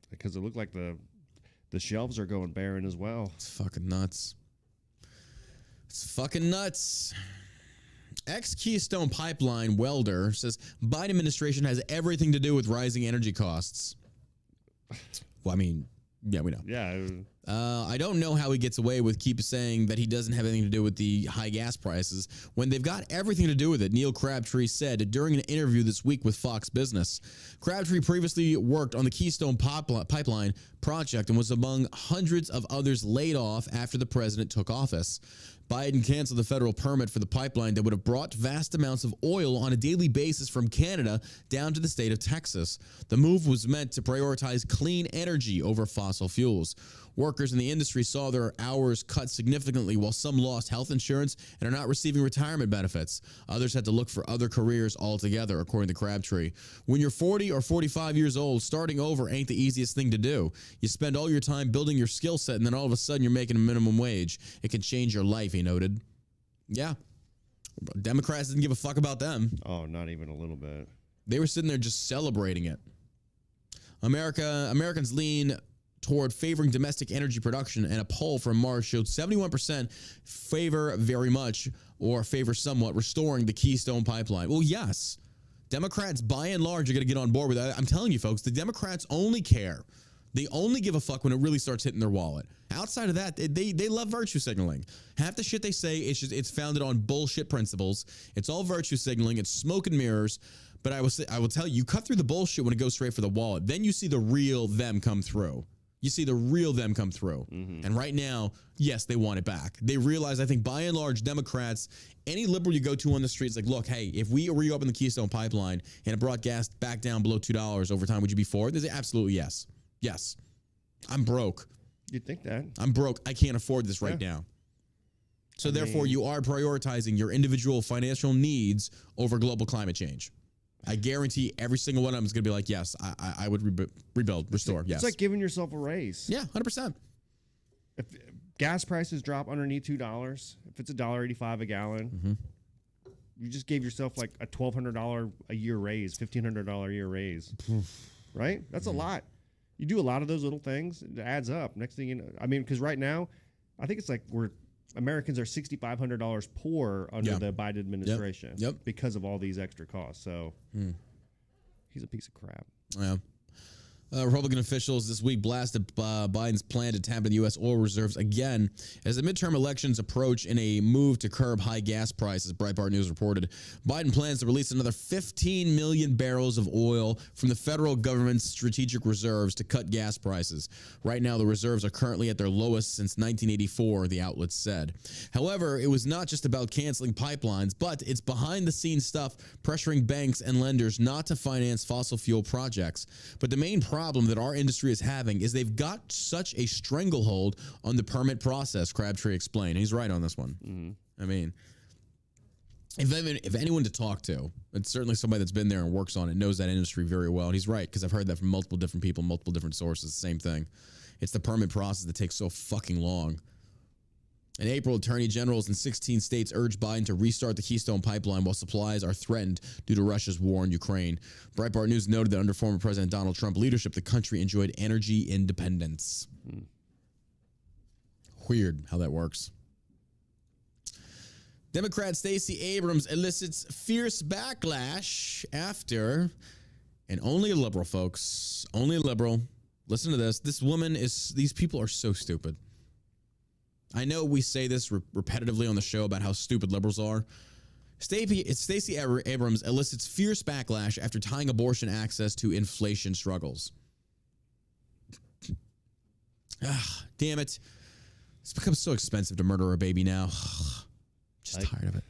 Because it looked like the shelves are going barren as well. It's fucking nuts. It's fucking nuts. Ex-Keystone Pipeline welder says Biden administration has everything to do with rising energy costs. Well, I mean, yeah, we know. Yeah. I don't know how he gets away with keep saying that he doesn't have anything to do with the high gas prices when they've got everything to do with it, Neil Crabtree said during an interview this week with Fox Business. Crabtree previously worked on the Keystone Pipeline project and was among hundreds of others laid off after the president took office. Biden canceled the federal permit for the pipeline that would have brought vast amounts of oil on a daily basis from Canada down to the state of Texas. The move was meant to prioritize clean energy over fossil fuels. Workers in the industry saw their hours cut significantly, while some lost health insurance and are not receiving retirement benefits. Others had to look for other careers altogether, according to Crabtree. When you're 40 or 45 years old, starting over ain't the easiest thing to do. You spend all your time building your skill set, and then all of a sudden you're making a minimum wage. It can change your life, he noted. Yeah. Democrats didn't give a fuck about them. Oh, not even a little bit. They were sitting there just celebrating it. Americans lean toward favoring domestic energy production, and a poll from March showed 71% favor very much or favor somewhat restoring the Keystone Pipeline. Well, yes. Democrats, by and large, are going to get on board with that. I'm telling you, folks, the Democrats only care. They only give a fuck when it really starts hitting their wallet. Outside of that, they love virtue signaling. Half the shit they say, it's founded on bullshit principles. It's all virtue signaling. It's smoke and mirrors. But I will tell you, you cut through the bullshit when it goes straight for the wallet. Then you see the real them come through. You see the real them come through. Mm-hmm. And right now, yes, they want it back. They realize, I think, by and large, Democrats, any liberal you go to on the streets, like, look, hey, if we reopen the Keystone Pipeline and it brought gas back down below $2 over time, would you be for it? They say, absolutely yes. Yes. I'm broke. You'd think that. I'm broke. I can't afford this right now. So therefore, you are prioritizing your individual financial needs over global climate change. I guarantee every single one of them is going to be like, yes, I would rebuild, restore, yes. It's like giving yourself a raise. Yeah, 100%. If gas prices drop underneath $2, if it's $1.85 a gallon, You just gave yourself like a $1,200 a year raise, $1,500 a year raise, right? That's a lot. You do a lot of those little things, it adds up. Next thing you know, I mean, because right now, I think it's like Americans are $6,500 poor under the Biden administration because of all these extra costs. So he's a piece of crap. Yeah. Republican officials this week blasted Biden's plan to tap into U.S. oil reserves again as the midterm elections approach in a move to curb high gas prices, Breitbart News reported. Biden plans to release another 15 million barrels of oil from the federal government's strategic reserves to cut gas prices. Right now, the reserves are currently at their lowest since 1984, the outlet said. However, it was not just about canceling pipelines, but it's behind-the-scenes stuff pressuring banks and lenders not to finance fossil fuel projects. But the main problem that our industry is having is they've got such a stranglehold on the permit process, Crabtree explained. He's right on this one. I mean, if anyone to talk to, it's certainly somebody that's been there and works on it, knows that industry very well. And he's right, because I've heard that from multiple different people, multiple different sources, same thing. It's the permit process that takes so fucking long. In April, attorney generals in 16 states urged Biden to restart the Keystone Pipeline while supplies are threatened due to Russia's war in Ukraine. Breitbart News noted that under former President Donald Trump leadership, the country enjoyed energy independence. Weird how that works. Democrat Stacey Abrams elicits fierce backlash after, and only a liberal, folks, only a liberal. Listen to this. This woman these people are so stupid. I know we say this repetitively on the show about how stupid liberals are. Stacey Abrams elicits fierce backlash after tying abortion access to inflation struggles. Damn it. It's become so expensive to murder a baby now. Just tired of it.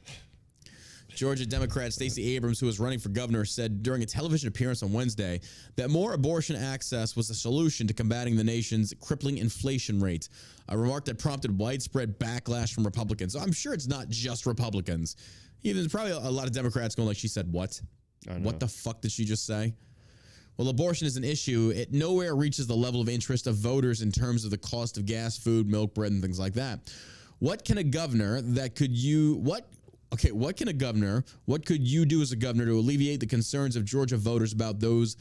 Georgia Democrat Stacey Abrams, who was running for governor, said during a television appearance on Wednesday that more abortion access was the solution to combating the nation's crippling inflation rate, a remark that prompted widespread backlash from Republicans. So I'm sure it's not just Republicans. There's probably a lot of Democrats going like, she said what? What the fuck did she just say? Well, abortion is an issue. It nowhere reaches the level of interest of voters in terms of the cost of gas, food, milk, bread, and things like that. What can a governor that could you... What could you do as a governor to alleviate the concerns of Georgia voters about those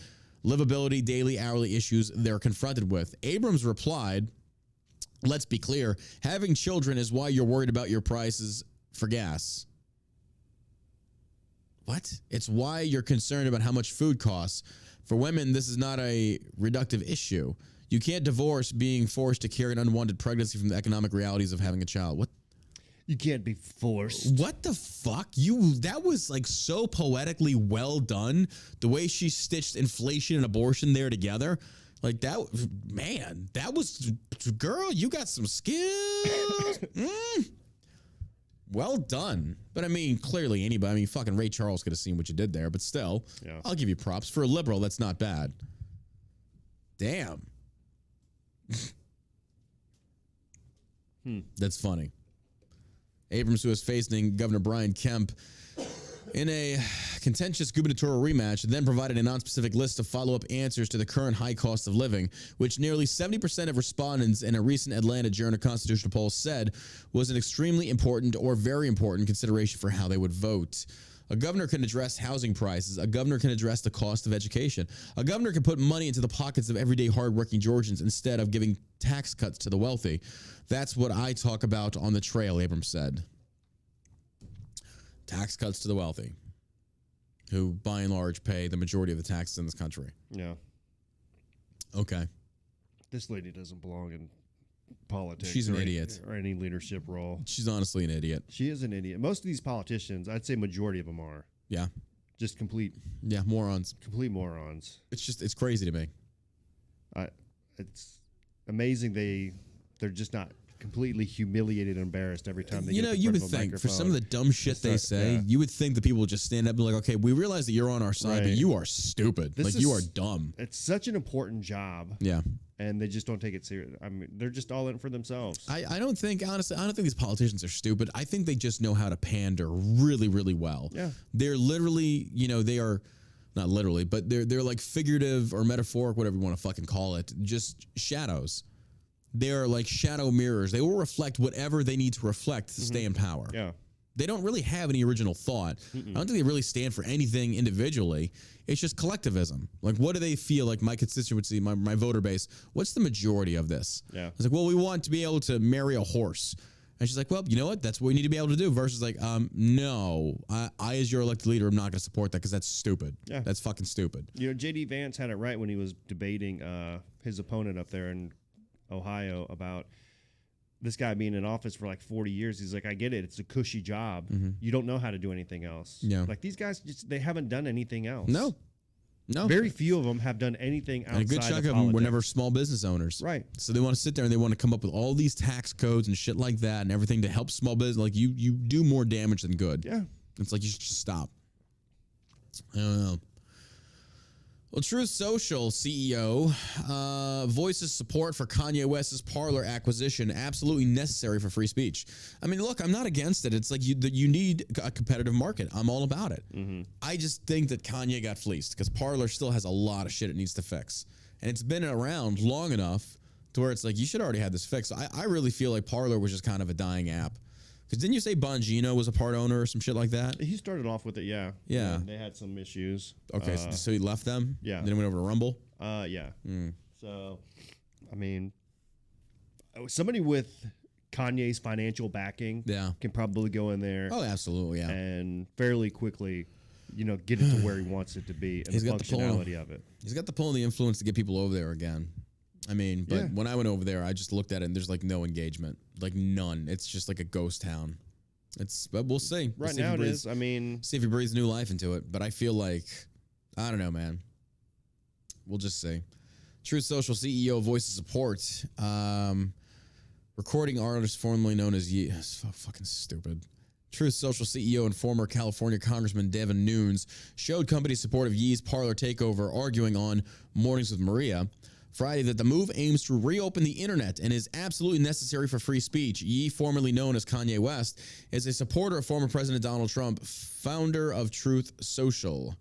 livability, daily, hourly issues they're confronted with? Abrams replied, let's be clear, having children is why you're worried about your prices for gas. What? It's why you're concerned about how much food costs. For women, this is not a reductive issue. You can't divorce being forced to carry an unwanted pregnancy from the economic realities of having a child. What? You can't be forced. What the fuck? That was like so poetically well done. The way she stitched inflation and abortion there together. Like that, man, that was, girl, you got some skills. Well done. But I mean, clearly anybody, fucking Ray Charles could have seen what you did there, but still, I'll give you props. For a liberal, that's not bad. Damn. That's funny. Abrams, who is facing Governor Brian Kemp in a contentious gubernatorial rematch, then provided a nonspecific list of follow-up answers to the current high cost of living, which nearly 70% of respondents in a recent Atlanta Journal-Constitutional poll said was an extremely important or very important consideration for how they would vote. A governor can address housing prices. A governor can address the cost of education. A governor can put money into the pockets of everyday hardworking Georgians instead of giving tax cuts to the wealthy. That's what I talk about on the trail, Abrams said. Tax cuts to the wealthy, who by and large pay the majority of the taxes in this country. Yeah. Okay. This lady doesn't belong in politics. She's an idiot. Or any leadership role. She's honestly an idiot. She is an idiot. Most of these politicians, I'd say majority of them are. Yeah. Just complete. Yeah, morons. Complete morons. It's crazy to me. It's amazing they're just not completely humiliated and embarrassed every time they get you would think for some of the dumb shit they say, you would think that people would just stand up and be like, okay, we realize that you're on our side, but you are stupid. You are dumb. It's such an important job. Yeah. And they just don't take it serious. I mean, they're just all in for themselves. I don't think, honestly, I don't think these politicians are stupid. I think they just know how to pander really, really well. Yeah. They're literally, they are, not literally, but they're like figurative or metaphoric, whatever you want to fucking call it, just shadows. They are like shadow mirrors. They will reflect whatever they need to reflect to stay in power. Yeah. They don't really have any original thought. I don't think they really stand for anything individually. It's just collectivism. Like, what do they feel like my constituency, my voter base, what's the majority of this? Yeah. It's like, well, we want to be able to marry a horse. And she's like, well, you know what? That's what we need to be able to do. Versus like, no, I as your elected leader, I'm not going to support that because that's stupid. Yeah. That's fucking stupid. You know, J.D. Vance had it right when he was debating his opponent up there in Ohio about this guy being in office for like 40 years. He's like, I get it. It's a cushy job. You don't know how to do anything else. Yeah. Like these guys, they haven't done anything else. No. Very few of them have done anything outside and a good chunk of them were never small business owners. Right. So they want to sit there and they want to come up with all these tax codes and shit like that and everything to help small business. Like you do more damage than good. Yeah. It's like you should just stop. I don't know. Well, Truth Social CEO voices support for Kanye West's Parler acquisition, absolutely necessary for free speech. I mean, look, I'm not against it. It's like you need a competitive market. I'm all about it. I just think that Kanye got fleeced because Parler still has a lot of shit it needs to fix. And it's been around long enough to where it's like, you should already have this fixed. I really feel like Parler was just kind of a dying app. Because didn't you say Bongino was a part owner or some shit like that? He started off with it, yeah. Yeah. They had some issues. Okay, so he left them? Yeah. Then he went over to Rumble? Yeah. So, I mean, somebody with Kanye's financial backing can probably go in there. Oh, absolutely, yeah. And fairly quickly, get it to where he wants it to be and the functionality of it. He's got the pull and the influence to get people over there again. I mean, but when I went over there, I just looked at it and there's like no engagement, like none. It's just like a ghost town. But we'll see. Right now it is. I mean, see if he breathes new life into it. But I feel like, I don't know, man. We'll just see. Truth Social CEO voices support. Recording artist formerly known as Ye. So fucking stupid. Truth Social CEO and former California Congressman Devin Nunes showed company support of Ye's Parler takeover, arguing on Mornings with Maria Friday that the move aims to reopen the internet and is absolutely necessary for free speech. Ye, formerly known as Kanye West, is a supporter of former President Donald Trump, founder of Truth Social.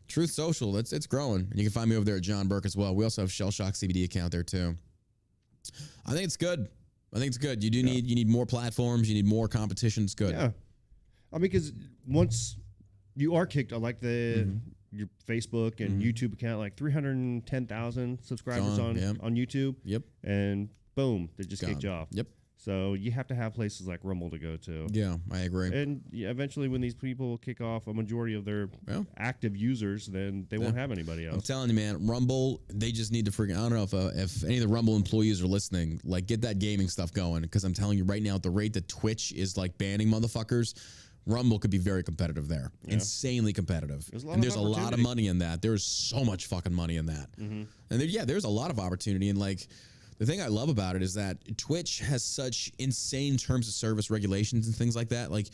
Truth Social, it's growing. And you can find me over there at John Burke as well. We also have Shell Shock CBD account there too. I think it's good. You need more platforms. You need more competition. It's good. Yeah. I mean, because once you are kicked on, like your Facebook and YouTube account, like 310,000 subscribers on YouTube. Yep. And boom, they just kicked you off. Yep. So you have to have places like Rumble to go to. Yeah, I agree. And eventually when these people kick off a majority of their active users, then they won't have anybody else. I'm telling you, man, Rumble, they just need to freaking, I don't know if any of the Rumble employees are listening, like get that gaming stuff going. Because I'm telling you right now, at the rate that Twitch is like banning motherfuckers, Rumble could be very competitive there. Yeah. Insanely competitive. There's a lot of money in that. There's so much fucking money in that. And there's a lot of opportunity. And like, the thing I love about it is that Twitch has such insane terms of service regulations and things like that. Like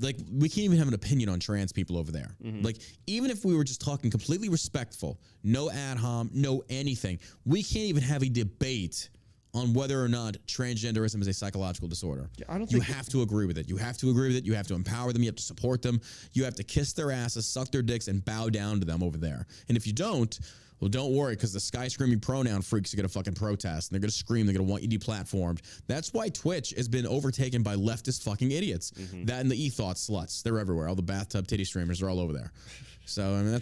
we can't even have an opinion on trans people over there. Like, even if we were just talking completely respectful, no ad hom, no anything, we can't even have a debate on whether or not transgenderism is a psychological disorder. Yeah, you have to agree with it. You have to agree with it. You have to empower them. You have to support them. You have to kiss their asses, suck their dicks, and bow down to them over there. And if you don't, well, don't worry, because the sky screaming pronoun freaks are going to fucking protest. And they're going to scream. They're going to want you deplatformed. That's why Twitch has been overtaken by leftist fucking idiots. That and the e-thought sluts. They're everywhere. All the bathtub titty streamers are all over there. So, I mean,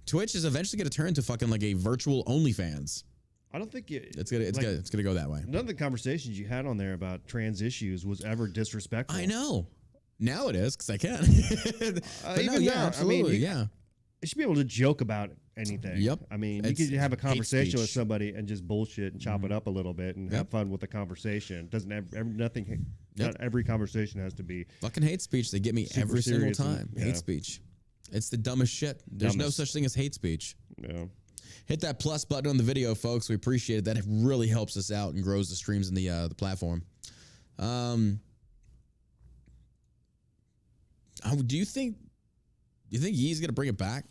Twitch is eventually going to turn into fucking like a virtual OnlyFans. I don't think it's gonna go that way. None of the conversations you had on there about trans issues was ever disrespectful. I know. Now it is because I can. Absolutely. You should be able to joke about anything. Yep. I mean, you could have a conversation with somebody and just bullshit and chop it up a little bit and have fun with the conversation. Not every conversation has to be fucking hate speech. They get me every single time. Hate speech. It's the dumbest shit. There's no such thing as hate speech. Yeah. Hit that plus button on the video, folks. We appreciate it. That really helps us out and grows the streams in the platform. Do you think Yee's gonna bring it back?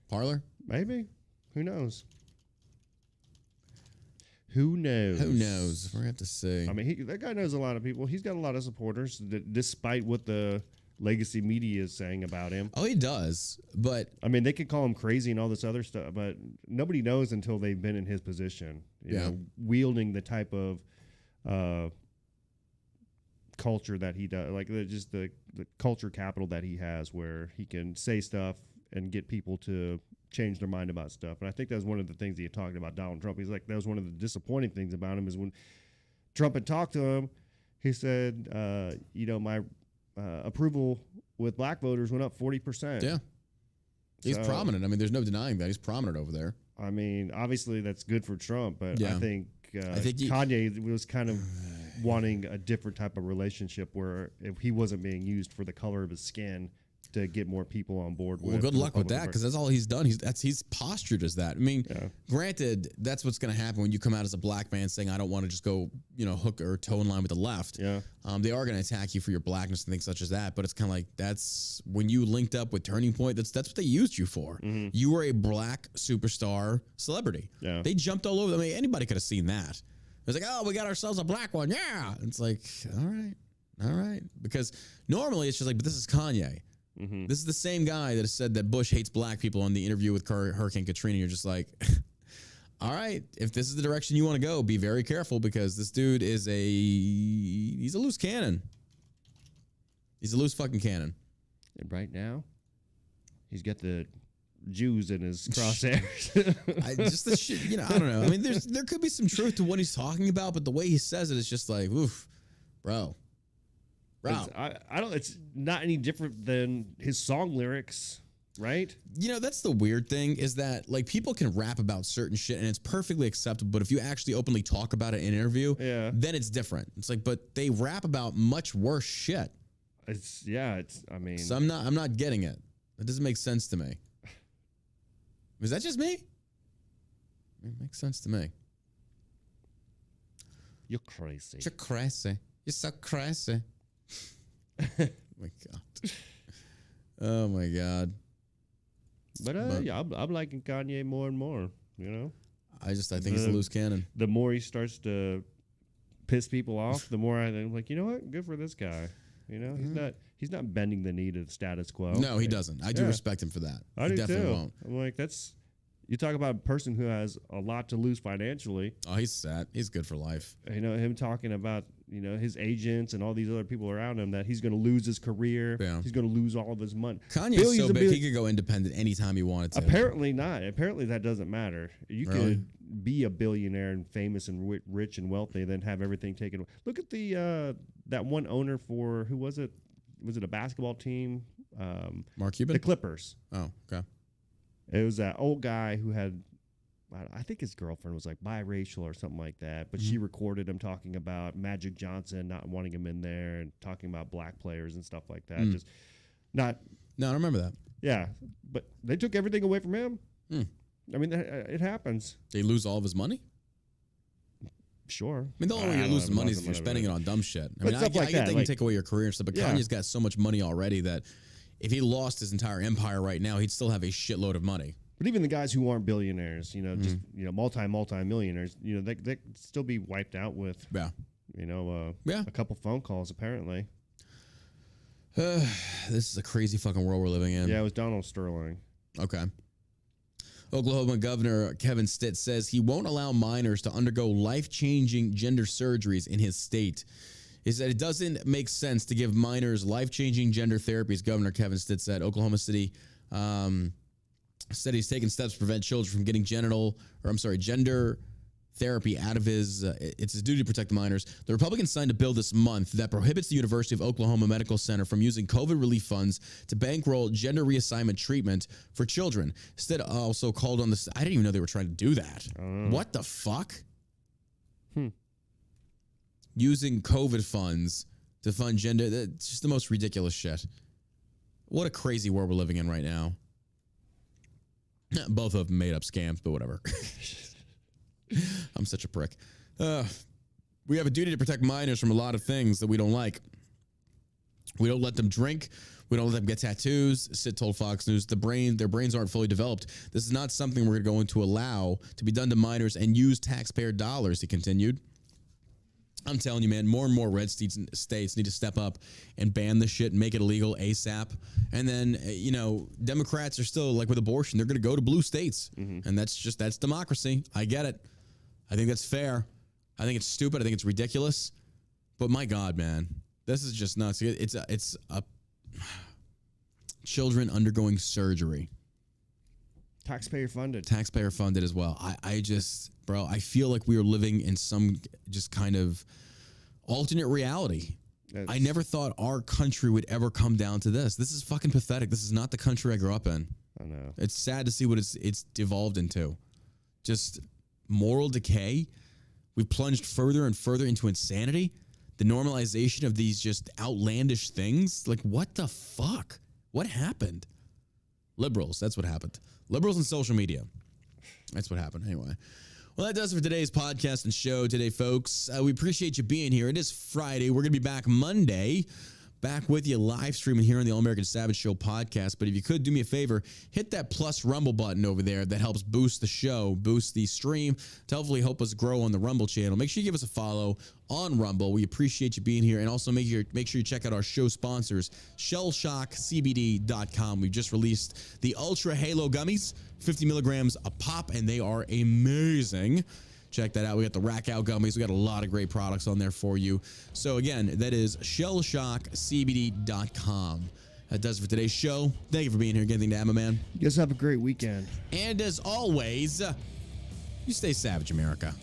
Parler? Maybe. Who knows? Who knows? We're gonna have to see. I mean, that guy knows a lot of people. He's got a lot of supporters, despite what the legacy media is saying about him. Oh, he does. But I mean, they could call him crazy and all this other stuff, but nobody knows until they've been in his position. you know, wielding the type of culture that he does, like just the culture capital that he has, where he can say stuff and get people to change their mind about stuff. And I think that was one of the things he had talked about Donald Trump. He's like, that was one of the disappointing things about him is when Trump had talked to him, he said, you know, my approval with black voters went up 40%. Yeah. He's prominent. I mean, there's no denying that. He's prominent over there. I mean, obviously that's good for Trump, but Yeah. I think Kanye was kind of wanting a different type of relationship where if he wasn't being used for the color of his skin to get more people on board with. Well, good luck with that, because that's all he's done. He's postured as that. I mean, granted, that's what's going to happen when you come out as a black man saying, I don't want to just go, you know, hook or toe in line with the left. Yeah. They are going to attack you for your blackness and things such as that. But it's kind of like, that's when you linked up with Turning Point, that's what they used you for. Mm-hmm. You were a black superstar celebrity. Yeah. They jumped all over. I mean, anybody could have seen that. It was like, oh, we got ourselves a black one. Yeah. It's like, all right. Because normally it's just like, but this is Kanye. Mm-hmm. This is the same guy that said that Bush hates black people on the interview with Hurricane Katrina. You're just like, all right, if this is the direction you want to go, be very careful, because this dude is he's a loose cannon. He's a loose fucking cannon. And right now, he's got the Jews in his crosshairs. Just the shit, you know, I don't know. I mean, there could be some truth to what he's talking about, but the way he says it is just like, oof, bro. It's not any different than his song lyrics, right? You know, that's the weird thing, is that like people can rap about certain shit and it's perfectly acceptable, but if you actually openly talk about it in an interview, then it's different. It's like, but they rap about much worse shit. I mean, so I'm not getting it. It doesn't make sense to me. Is that just me? It makes sense to me. You're crazy. You're crazy. You're so crazy. Oh my god. Oh my god. But yeah, I'm liking Kanye more and more. You know, I think he's a loose cannon. The more he starts to piss people off, the more I'm like, you know what? Good for this guy. You know, he's not bending the knee to the status quo. No, he doesn't. I do respect him for that. I do definitely too. Won't. I'm like, you talk about a person who has a lot to lose financially. Oh, he's set. He's good for life. You know, him talking about, you know, his agents and all these other people around him, that he's going to lose his career. Yeah. He's going to lose all of his money. Kanye's so big, he could go independent anytime he wanted to. Apparently not. Apparently that doesn't matter. You could be a billionaire and famous and rich and wealthy, then have everything taken away. Look at that one owner for, who was it? Was it a basketball team? Mark Cuban? The Clippers. Oh, okay. It was that old guy who had, I think his girlfriend was like biracial or something like that, but she recorded him talking about Magic Johnson not wanting him in there and talking about black players and stuff like that. Just not. No, I don't remember that. Yeah, but they took everything away from him. I mean, it happens. They lose all of his money? Sure. I mean, the only way you're losing money is if you're spending it on dumb shit. I mean, I get they can take away your career and stuff, but Kanye's got so much money already that if he lost his entire empire right now, he'd still have a shitload of money. But even the guys who aren't billionaires, you know, just, you know, multi-millionaires, you know, they could still be wiped out with, you know, a couple phone calls, apparently. This is a crazy fucking world we're living in. Yeah, it was Donald Sterling. Okay. Oklahoma Governor Kevin Stitt says he won't allow minors to undergo life-changing gender surgeries in his state. He said it doesn't make sense to give minors life-changing gender therapies, Governor Kevin Stitt said. Oklahoma City said he's taken steps to prevent children from getting gender therapy out of it's his duty to protect the minors. The Republicans signed a bill this month that prohibits the University of Oklahoma Medical Center from using COVID relief funds to bankroll gender reassignment treatment for children. Stitt also called on I didn't even know they were trying to do that. What the fuck? Using COVID funds to fund gender, that's just the most ridiculous shit. What a crazy world we're living in right now. Both of them made up scams, but whatever. I'm such a prick. We have a duty to protect minors from a lot of things that we don't like. We don't let them drink. We don't let them get tattoos. Stitt told Fox News their brains aren't fully developed. This is not something we're going to allow to be done to minors and use taxpayer dollars, he continued. I'm telling you, man, more and more red states need to step up and ban this shit and make it illegal ASAP. And then, you know, Democrats are still, like with abortion, they're going to go to blue states. And that's democracy. I get it. I think that's fair. I think it's stupid. I think it's ridiculous. But my God, man, this is just nuts. It's a children undergoing surgery. Taxpayer funded. Taxpayer funded as well. I just, bro, I feel like we are living in some just kind of alternate reality. I never thought our country would ever come down to this. This is fucking pathetic. This is not the country I grew up in. I know. It's sad to see what it's devolved into. Just moral decay. We've plunged further and further into insanity. The normalization of these just outlandish things. Like, what the fuck? What happened? Liberals. That's what happened. Liberals and social media. That's what happened. Anyway. Well, that does it for today's podcast and show today, folks. We appreciate you being here. It is Friday. We're going to be back Monday. Back with you live streaming here on the All American Savage Show podcast. But if you could do me a favor, hit that plus Rumble button over there. That helps boost the show, boost the stream to hopefully help us grow on the Rumble channel. Make sure you give us a follow on Rumble. We appreciate you being here. And also make sure you check out our show sponsors, shellshockcbd.com. We've just released the Ultra Halo Gummies, 50 milligrams a pop, and they are amazing. Check that out. We got the Rack Out Gummies. We got a lot of great products on there for you. So again, that is shellshockcbd.com. That does it for today's show. Thank you for being here. Anything to add, my man? You guys have a great weekend. And as always, you stay savage, America.